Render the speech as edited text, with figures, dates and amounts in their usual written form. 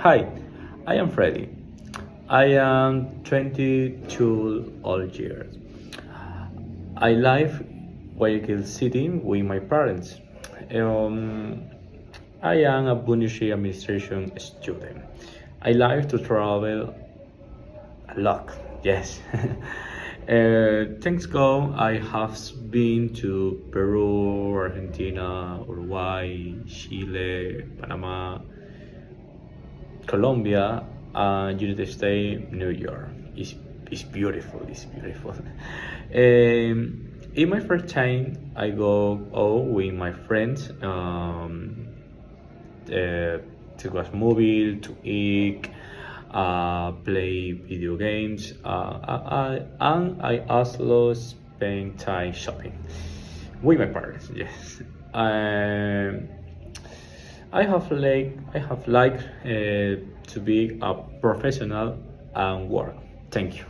Hi, I am Freddy. I am 22 old years. I live Guayaquil City with my parents. Um, I am a Bundeswehr administration student. I like to travel a lot. Yes. Thanks go, I have been to Peru, Argentina, Uruguay, Chile, Panama, Colombia, United States, New York. It's beautiful. It's beautiful. In my first time, I go out with my friends to watch movie, to eat, play video games, and I also spend time shopping with my parents. Yes. Um, I have like to be a professional and work. Thank you.